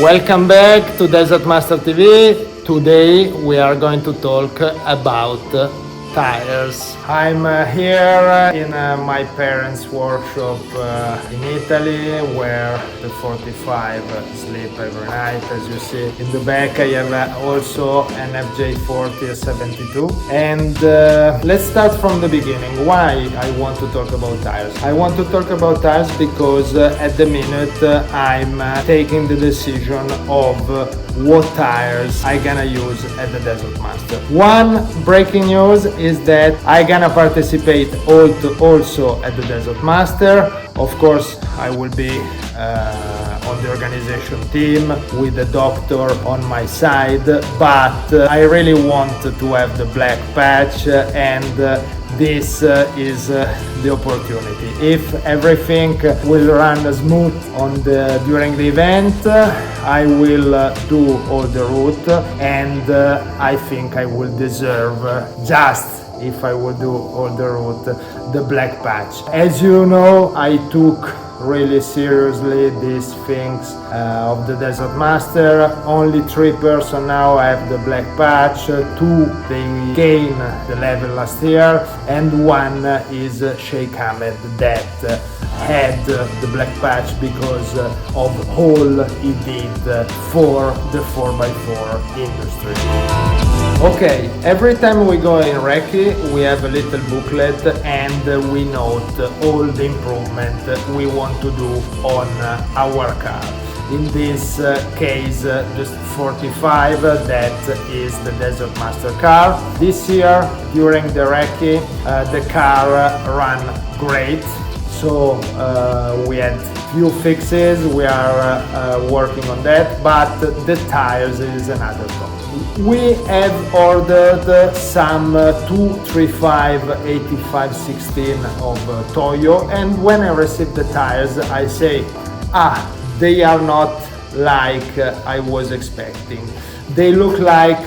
Welcome back to Desert Master TV. Today we are going to talk about tires. I'm here in my parents' workshop in Italy, where the 45 sleep every night. As you see in the back, I have also an FJ40 72. And let's start from the beginning. Why I want to talk about tires? I want to talk about tires because at the minute I'm taking the decision of what tires I gonna use at the Desert Master. One breaking news is that I gonna participate also at the Desert Master. Of course, I will be on the organization team with the doctor on my side, but I really want to have the black patch, and this is the opportunity. If everything will run smooth during the event, I will do all the route, and I think I will deserve, just if I would do all the route, the black patch. As you know, I took really seriously these things of the Desert Master. Only 3 persons now have the black patch. 2 they gained the level last year, and 1 is Sheikh Ahmed that had the black patch because of all he did for the 4x4 industry. Okay, every time we go in Recce, we have a little booklet and we note all the improvement we want to do on our car. In this case, the 45, that is the Desert Master car. This year, during the Recce, the car ran great. So we had few fixes, we are working on that, but the tires is another topic. We have ordered some 235 8516 of Toyo, and when I received the tires I say, they are not like I was expecting. They look like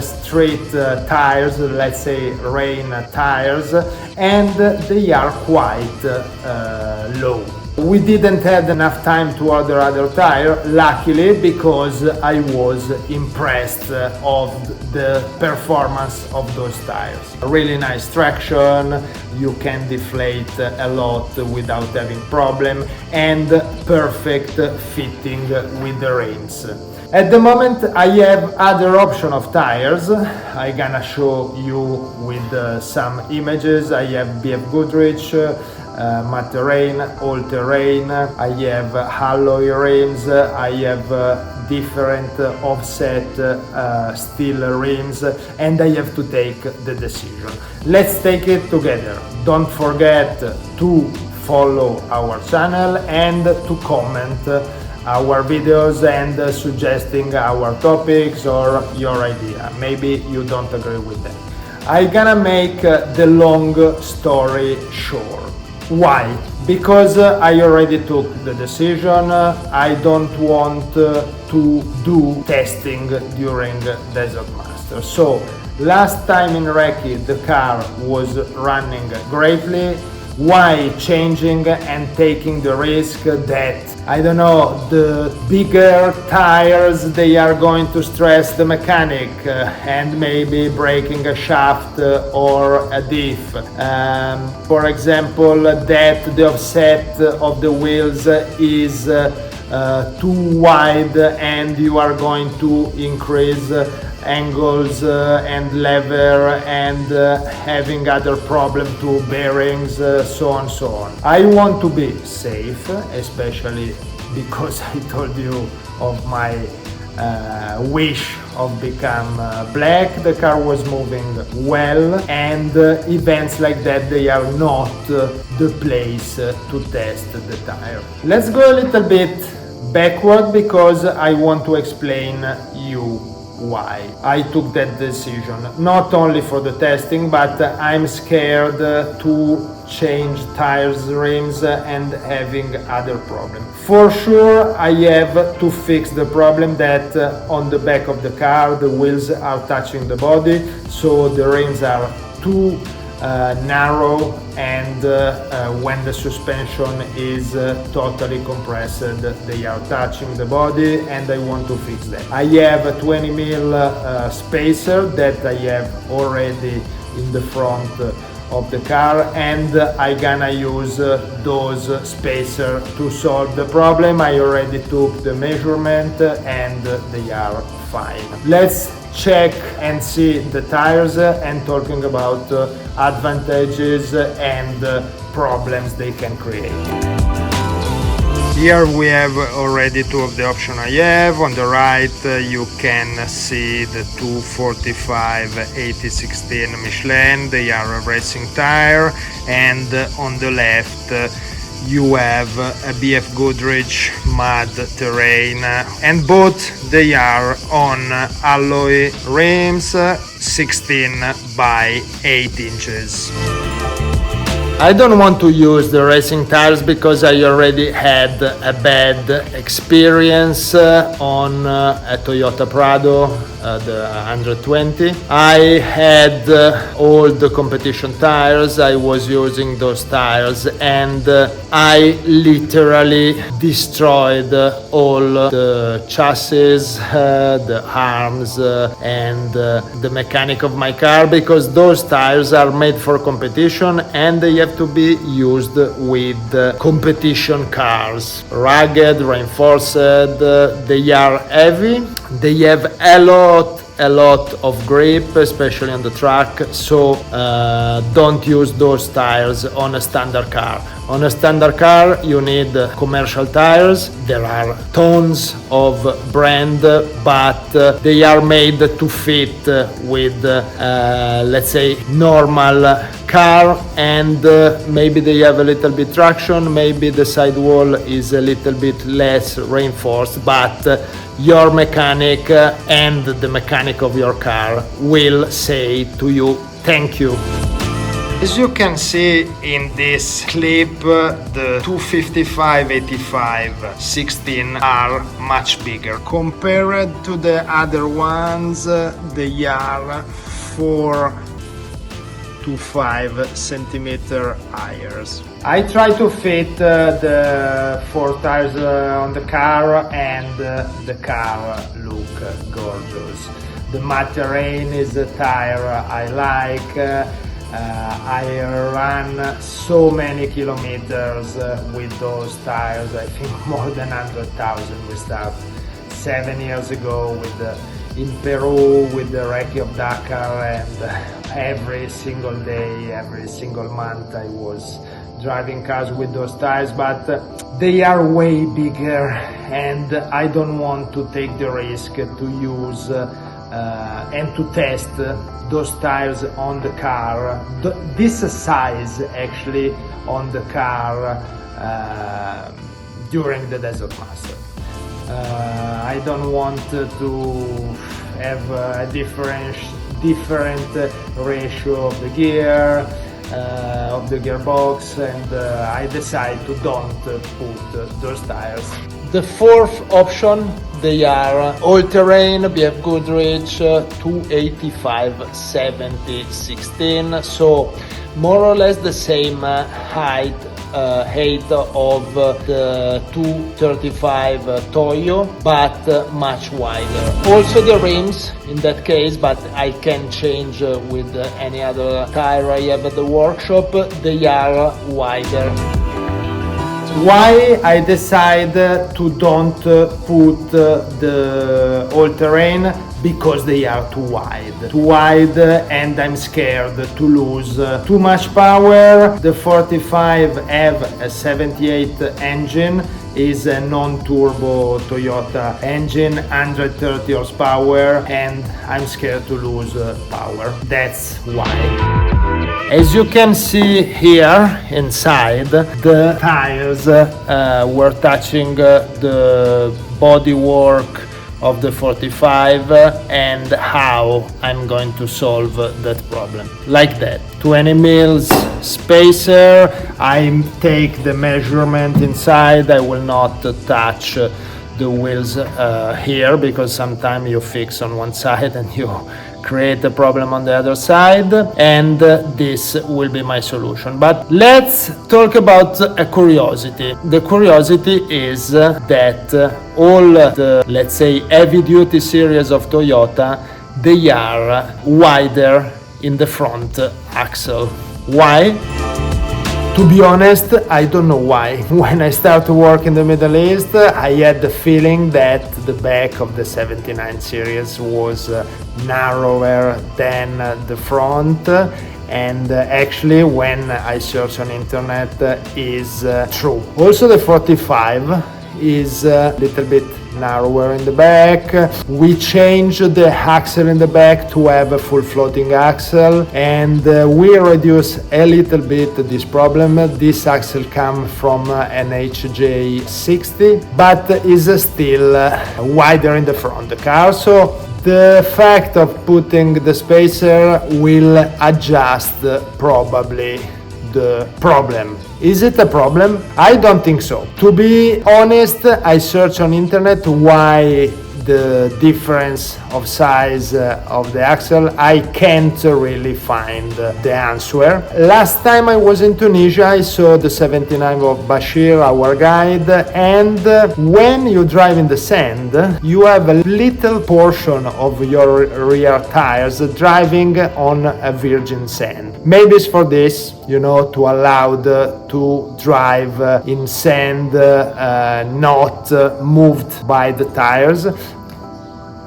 street tires, let's say rain tires, and they are quite low. We didn't have enough time to order other tire, luckily, because I was impressed of the performance of those tires. Really nice traction, you can deflate a lot without having problem, and perfect fitting with the rims. At the moment I have other option of tires. I'm gonna show you with some images. I have BF Goodrich, Materrain, All Terrain, I have alloy rims, I have different offset steel rims, and I have to take the decision. Let's take it together. Don't forget to follow our channel and to comment our videos and suggesting our topics or your idea. Maybe you don't agree with them. I'm gonna make the long story short. Why? Because I already took the decision. I don't want to do testing during Desert Master. So last time in Recce the car was running greatly. Why changing and taking the risk that, I don't know, the bigger tires, they are going to stress the mechanic and maybe breaking a shaft or a diff. For example, that the offset of the wheels is too wide and you are going to increase angles and lever and having other problem to bearings, so on so on. I want to be safe, especially because I told you of my wish of become black. The car was moving well, and events like that, they are not the place to test the tire. Let's go a little bit backward because I want to explain you why I took that decision. Not only for the testing, but I'm scared to change tires, rims and having other problems. For sure I have to fix the problem that on the back of the car the wheels are touching the body, so the rims are too narrow, and when the suspension is totally compressed, they are touching the body, and I want to fix that. I have a 20 mil spacer that I have already in the front of the car, and I gonna use those spacer to solve the problem. I already took the measurement and they are fine. Let's check and see the tires and talking about advantages and problems they can create. Here we have already two of the options I have. On the right you can see the 245 8016 Michelin, they are a racing tire, and on the left you have a BF Goodrich Mud Terrain, and both they are on alloy rims 16 by 8 inches. I don't want to use the racing tires because I already had a bad experience on a Toyota Prado, the 120. I had all the competition tires, I was using those tires, and I literally destroyed all the chassis, the arms, and the mechanic of my car, because those tires are made for competition and they have to be used with competition cars. Rugged, reinforced, they are heavy, they have a lot of grip, especially on the track, so don't use those tires on a standard car. On a standard car you need commercial tires. There are tons of brand, but they are made to fit with let's say normal car, and maybe they have a little bit traction, maybe the sidewall is a little bit less reinforced, but your mechanic and the mechanic of your car will say to you thank you. As you can see in this clip, the 255 85 16 are much bigger compared to the other ones. They are 4 to 5 centimeter higher. I try to fit the 4 tires on the car, and the car look gorgeous. The Mud Terrain is a tire I like. I ran so many kilometers with those tires. I think more than 100,000. We started 7 years ago in Peru with the Recce of Dakar, and every single day, every single month I was driving cars with those tires, but they are way bigger and I don't want to take the risk to use and to test those tires on the car, this size actually on the car during the Desert Master. I don't want to have a different ratio of the gear, of the gearbox, and I decide to don't put those tires. The fourth option, they are all-terrain BF Goodrich 285 70 16, so more or less the same height of the 235 Toyo, but much wider. Also the rims in that case, but I can change with any other tire I have at the workshop, they are wider. Why I decide to don't put the all-terrain? Because they are too wide, and I'm scared to lose too much power. The 45 have a 78 engine, is a non-turbo Toyota engine, 130 horsepower, and I'm scared to lose power. That's why. As you can see here inside, the tires were touching the bodywork of the 45, and how I'm going to solve that problem. Like that, 20 mils spacer, I take the measurement inside, I will not touch the wheels here, because sometimes you fix on one side and you create a problem on the other side, and this will be my solution. But let's talk about a curiosity. The curiosity is that all the, let's say, heavy-duty series of Toyota, they are wider in the front axle. Why? To be honest, I don't know why. When I started to work in the Middle East, I had the feeling that the back of the 79 series was narrower than the front, and actually when I search on internet is true. Also the 45 is a little bit narrower in the back. We changed the axle in the back to have a full floating axle, and we reduce a little bit this problem. This axle comes from an HJ60, but is still wider in the front of the car, so the fact of putting the spacer will adjust probably the problem. Is it a problem? I don't think so. To be honest, I searched on internet why the difference of size of the axle. I can't really find the answer. Last time I was in Tunisia, I saw the 79 of Bashir, our guide, and when you drive in the sand, you have a little portion of your rear tires driving on a virgin sand. Maybe it's for this, to allow to drive in sand not moved by the tires.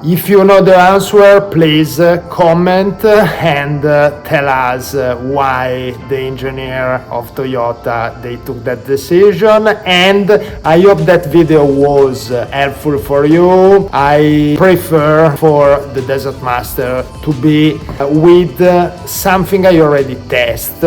If you know the answer, please comment and tell us why the engineer of Toyota they took that decision. And I hope that video was helpful for you. I prefer for the Desert Master to be with something I already test,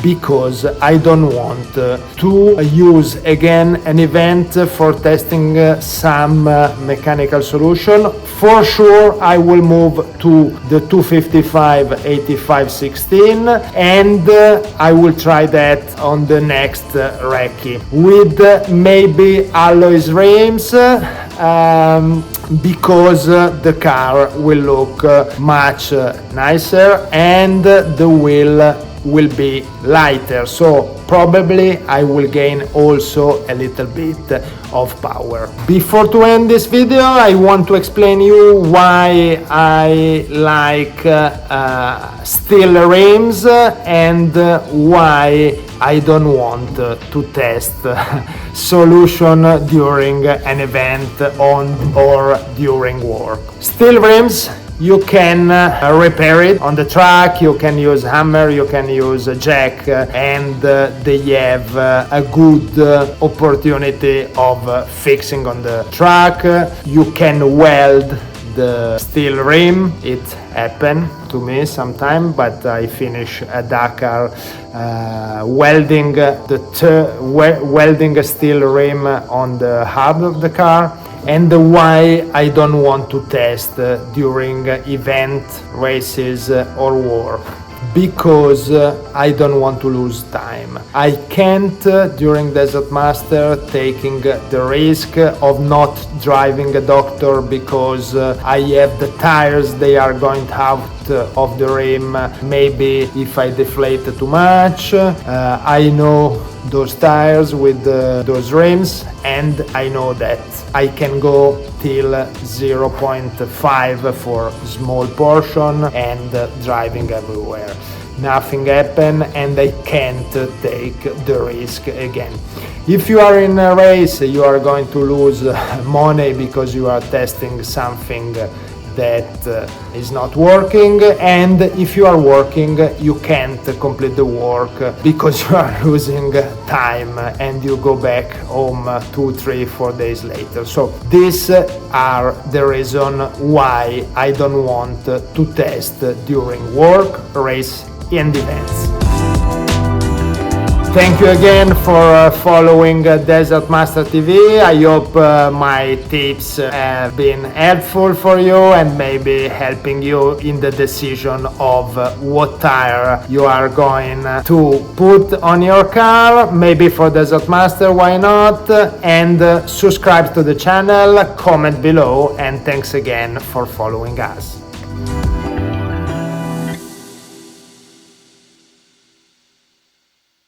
because I don't want to use again an event for testing some mechanical solution. For sure I will move to the 255 85 16, and I will try that on the next recce with maybe alloys rims, because the car will look much nicer and the wheel will be lighter, so probably I will gain also a little bit of power. Before to end this video, I want to explain you why I like steel rims and why I don't want to test solution during an event on or during work. Steel rims, you can repair it on the track, you can use hammer, you can use a jack, and they have a good opportunity of fixing on the track. You can weld the steel rim. It happened to me sometime, but I finish a Dakar welding welding a steel rim on the hub of the car. And why I don't want to test during event, races or work, because I don't want to lose time. I can't during Desert Master taking the risk of not driving a doctor, because I have the tires, they are going out of the rim. Maybe if I deflate too much, I know those tires with those rims, and I know that I can go till 0.5 for small portion and driving everywhere. Nothing happen, and I can't take the risk again. If you are in a race, you are going to lose money because you are testing something that is not working, and if you are working, you can't complete the work because you are losing time and you go back home 2, 3, 4 days later. So these are the reason why I don't want to test during work, race and events. Thank you again for following Desert Master TV. I hope my tips have been helpful for you and maybe helping you in the decision of what tire you are going to put on your car. Maybe for Desert Master, why not? And subscribe to the channel, comment below, and thanks again for following us.